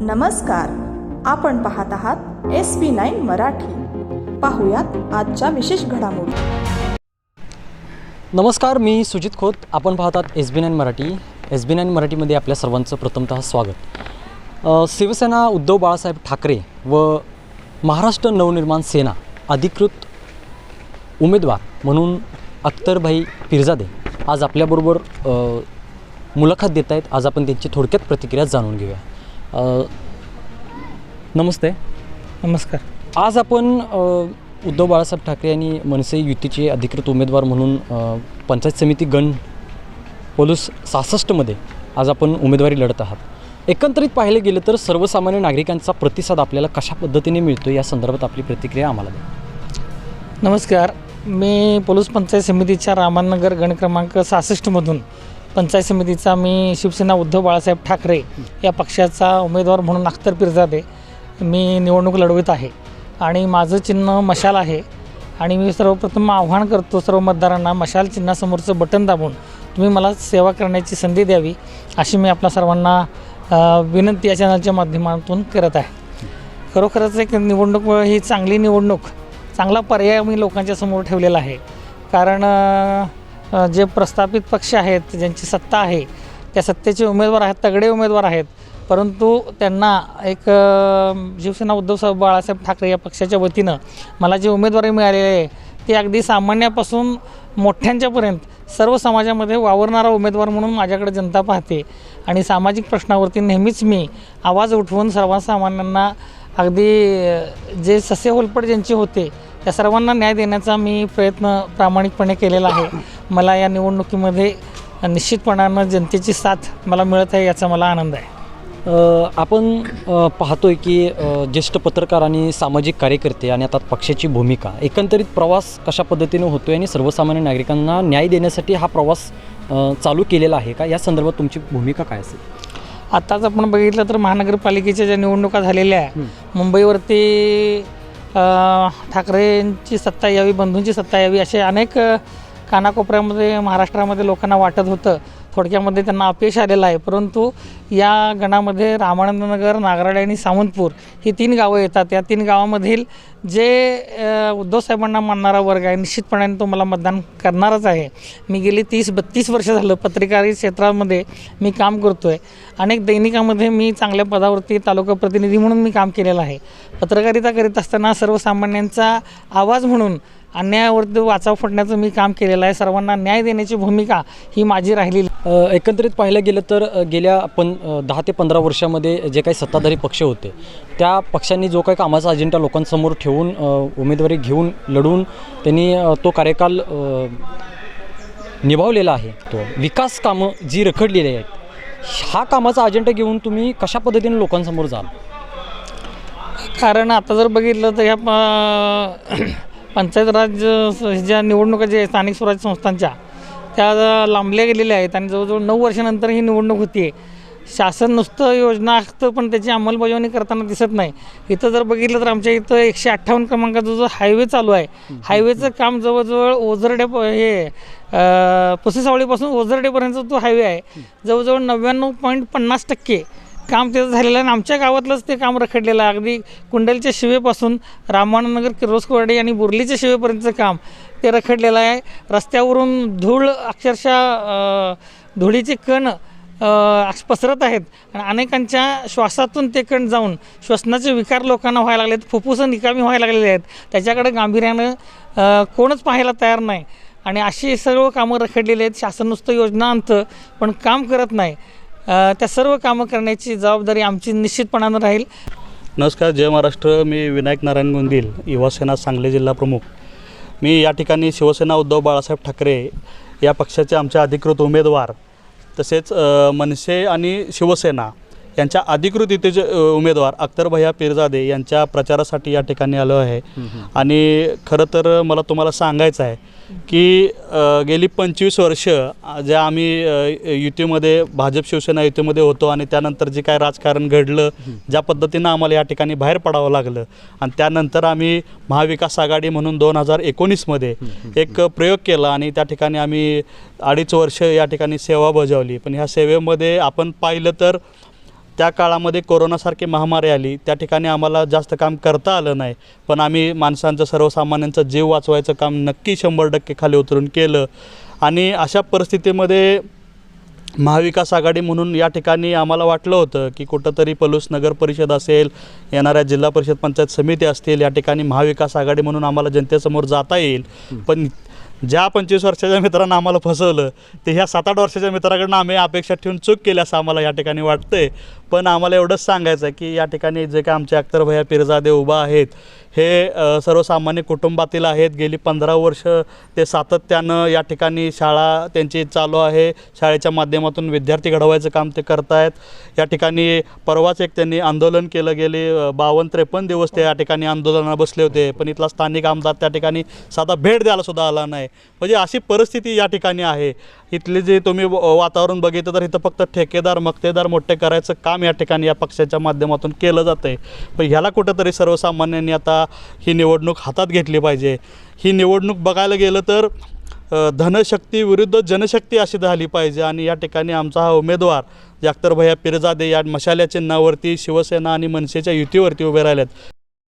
नमस्कार, आपण पाहत आहात SB9 मराठी. पाहुयात आजच्या विशेष घडामोडी. नमस्कार, मी सुजित खोत. आपण पाहतात SB9 मराठी. SB9 मराठीमध्ये आपल्या सर्वांचं प्रथमतः स्वागत. शिवसेना उद्धव बाळासाहेब ठाकरे व महाराष्ट्र नवनिर्माण सेना अधिकृत उमेदवार म्हणून अख्तरभाई पिरजादे आज आपल्याबरोबर मुलाखत देत आहेत. आज आपण त्यांची थोडक्यात प्रतिक्रिया जाणून घेऊया. नमस्ते. नमस्कार. आज आपण उद्धव बाळासाहेब ठाकरे यांनी मनसे युतीचे अधिकृत उमेदवार म्हणून पंचायत समिती गण पोलीस 66मध्ये आज आपण उमेदवारी लढत आहात. एकंदरीत पाहिले गेलं तर सर्वसामान्य नागरिकांचा प्रतिसाद आपल्याला कशा पद्धतीने मिळतो या संदर्भात आपली प्रतिक्रिया आम्हाला द्या. नमस्कार. मी पोलीस पंचायत समितीच्या रामानगर गण क्रमांक 66मधून पंचायत समितीचा मी शिवसेना उद्धव बाळासाहेब ठाकरे या पक्षाचा उमेदवार म्हणून अख्तर पिरजादे मी निवडणूक लढवित आहे आणि माझं चिन्ह मशाल आहे. आणि मी सर्वप्रथम आव्हान करतो सर्व मतदारांना, मशाल चिन्हासमोरचं बटन दाबून तुम्ही मला सेवा करण्याची संधी द्यावी अशी मी आपल्या सर्वांना विनंती या चॅनलच्या माध्यमातून करत आहे. खरोखरच एक निवडणूक ही चांगली निवडणूक, चांगला पर्याय मी लोकांच्या समोर ठेवलेला आहे. कारण जे प्रस्थापित पक्ष आहेत, ज्यांची सत्ता आहे, त्या सत्तेचे उमेदवार आहेत, तगडे उमेदवार आहेत, परंतु त्यांना एक शिवसेना उद्धव बाळासाहेब ठाकरे या पक्षाच्या वतीनं मला जे उमेदवारी मिळालेली आहे ते अगदी सामान्यापासून मोठ्यांच्यापर्यंत सर्व समाजामध्ये वावरणारा उमेदवार म्हणून माझ्याकडे जनता पाहते. आणि सामाजिक प्रश्नावरती नेहमीच मी आवाज उठवून सर्वसामान्यांना अगदी जे ससेहोलपट ज्यांचे होते त्या सर्वांना न्याय देण्याचा मी प्रयत्न प्रामाणिकपणे केलेला आहे. मला या निवडणुकीमध्ये निश्चितपणानं जनतेची साथ मला मिळत आहे याचा मला आनंद आहे. आपण पाहतोय की ज्येष्ठ पत्रकार आणि सामाजिक कार्यकर्ते आणि आता पक्षाची भूमिका, एकंदरीत प्रवास कशा पद्धतीने होतो आहे आणि सर्वसामान्य नागरिकांना न्याय देण्यासाठी हा प्रवास चालू केलेला आहे का, या संदर्भात तुमची भूमिका काय असेल? आत्ताच आपण बघितलं तर महानगरपालिकेच्या ज्या निवडणुका झालेल्या आहे, मुंबईवरती ठाकरेंची सत्ता यावी, बंधूंची सत्ता यावी असे अनेक कानाकोपऱ्यामध्ये महाराष्ट्रामध्ये लोकांना वाटत होतं. थोडक्यामध्ये त्यांना अपयश आलेलं आहे. परंतु या गणामध्ये रामानंदनगर, नागराळे आणि सावंतपूर ही 3 गावं येतात. या 3 गावामधील जे उद्धव साहेबांना मानणारा वर्ग आहे निश्चितपणाने तो मला मतदान करणारच आहे. मी गेली 30-32 वर्ष झालं पत्रकारी क्षेत्रामध्ये मी काम करतो आहे. अनेक दैनिकामध्ये मी चांगल्या पदावरती तालुका प्रतिनिधी म्हणून मी काम केलेलं आहे. पत्रकारिता करीत असताना सर्वसामान्यांचा आवाज म्हणून अन्यायावरती वाचा फोडण्याचं मी काम केलेलं आहे. सर्वांना न्याय देण्याची भूमिका ही माझी राहिलेली. एकंदरीत पाहायला गेलं तर गेल्या 10 ते 15 वर्षामध्ये जे काही सत्ताधारी पक्ष होते त्या पक्षांनी जो काही कामाचा अजेंडा लोकांसमोर ठेवून उमेदवारी घेऊन लढून त्यांनी तो कार्यकाल निभावलेला आहे. तो विकास कामं जी रखडलेली आहेत, हा कामाचा अजेंडा घेऊन तुम्ही कशा पद्धतीने लोकांसमोर जाल? कारण आता जर बघितलं तर ह्या पंचायत राज ज्या निवडणुका जे स्थानिक स्वराज्य संस्थांच्या त्या लांबल्या गेलेल्या आहेत आणि जवळजवळ 9 वर्षानंतर ही निवडणूक होती आहे. शासन नुसतं योजना आखतं पण त्याची अंमलबजावणी करताना दिसत नाही. इथं जर बघितलं तर आमच्या इथं 158 क्रमांकाचा जो हायवे चालू आहे, हायवेचं काम जवळजवळ ओझरडे पुसेसावळीपासून ओझरडेपर्यंत तो हायवे आहे. जवळजवळ 99.50% काम त्याचं झालेलं आहे. आणि आमच्या गावातलंच ते काम रखडलेलं आहे. अगदी कुंडलच्या शिवेपासून रामानंदनगर, किर्लोस्करवाडी आणि बोर्लीच्या शिवेपर्यंतचं काम ते रखडलेलं आहे. रस्त्यावरून धूळ अक्षरशः धुळीचे कण पसरत आहेत आणि अनेकांच्या श्वासातून ते कण जाऊन श्वसनाचे विकार लोकांना व्हायला लागलेत, फुफ्फुसं निकामी व्हायला लागलेले आहेत. त्याच्याकडे गांभीर्यानं कोणच पाहायला तयार नाही. आणि अशी सर्व कामं रखडलेली आहेत. शासन नुसतं योजना आणतं पण काम करत नाही. त्या सर्व कामं करण्याची जबाबदारी आमची निश्चितपणानं राहील. नमस्कार, जय महाराष्ट्र. मी विनायक नारायण गोंदील, युवासेना सांगली जिल्हा प्रमुख. मी या ठिकाणी शिवसेना उद्धव बाळासाहेब ठाकरे या पक्षाचे आमचे अधिकृत उमेदवार तसेच मनसे आणि शिवसेना यांच्या अधिकृत युतीचे उमेदवार अख्तरभाई पिरजादे यांच्या प्रचारासाठी या ठिकाणी आलो आहे. आणि खरं तर मला तुम्हाला सांगायचं आहे की गेली 25 वर्ष ज्या आम्ही युतीमध्ये भाजप शिवसेना युतीमध्ये होतो आणि त्यानंतर जे काय राजकारण घडलं, ज्या पद्धतीनं आम्हाला या ठिकाणी बाहेर पडावं लागलं आणि त्यानंतर आम्ही महाविकास आघाडी म्हणून 2019मध्ये एक प्रयोग केला आणि त्या ठिकाणी आम्ही 2.5 वर्ष या ठिकाणी सेवा बजावली. पण ह्या सेवेमध्ये आपण पाहिलं तर त्या काळामध्ये कोरोनासारखी महामारी आली, त्या ठिकाणी आम्हाला जास्त काम करता आलं नाही, पण आम्ही माणसांचं, सर्वसामान्यांचा जीव वाचवायचं काम नक्की 100% खाली उतरून केलं. आणि अशा परिस्थितीमध्ये महाविकास आघाडी म्हणून या ठिकाणी आम्हाला वाटलं होतं की कुठंतरी पलूस नगर परिषद असेल, येणाऱ्या जिल्हा परिषद पंचायत समिती असतील, या ठिकाणी महाविकास आघाडी म्हणून आम्हाला जनतेसमोर जाता येईल. पण ज्या 25 वर्षाच्या मित्रांना आम्हाला फसवलं ते ह्या 7-8 वर्षाच्या मित्राकडनं आम्ही अपेक्षा ठेवून चूक केली असं आम्हाला या ठिकाणी वाटतंय. पण आम्हाला एवढंच सांगायचं आहे की या ठिकाणी जे काय आमचे अख्तर भैया पिरजादे उभा आहेत हे सर्वसामान्य कुटुंबातील आहेत. गेली 15 वर्ष ते सातत्यानं या ठिकाणी शाळा त्यांची चालू आहे, शाळेच्या माध्यमातून विद्यार्थी घडवायचं काम ते करत आहेत. या ठिकाणी परवाच एक त्यांनी आंदोलन केलं, गेले 52-53 दिवस ते या ठिकाणी आंदोलनाला बसले होते, पण इथला स्थानिक आमदार त्या ठिकाणी साधा भेट द्यायला सुद्धा आला नाही. म्हणजे अशी परिस्थिती या ठिकाणी आहे. इथले जे तुम्ही वातावरण बघितलं तर इथं फक्त ठेकेदार मक्तेदार मोठे करायचं काम या ठिकाणी या पक्षाच्या माध्यमातून केलं जातं आहे. पण ह्याला कुठंतरी सर्वसामान्यांनी आता ही निवडणूक हातात घेतली पाहिजे. ही निवडणूक बघायला गेलं तर धनशक्ती विरुद्ध जनशक्ती अशी झाली पाहिजे. आणि या ठिकाणी आमचा हा उमेदवार जे अख्तर भैया पिरजादे या मशाल्या चिन्हावरती शिवसेना आणि मनसेच्या युतीवरती उभे राहिलेत,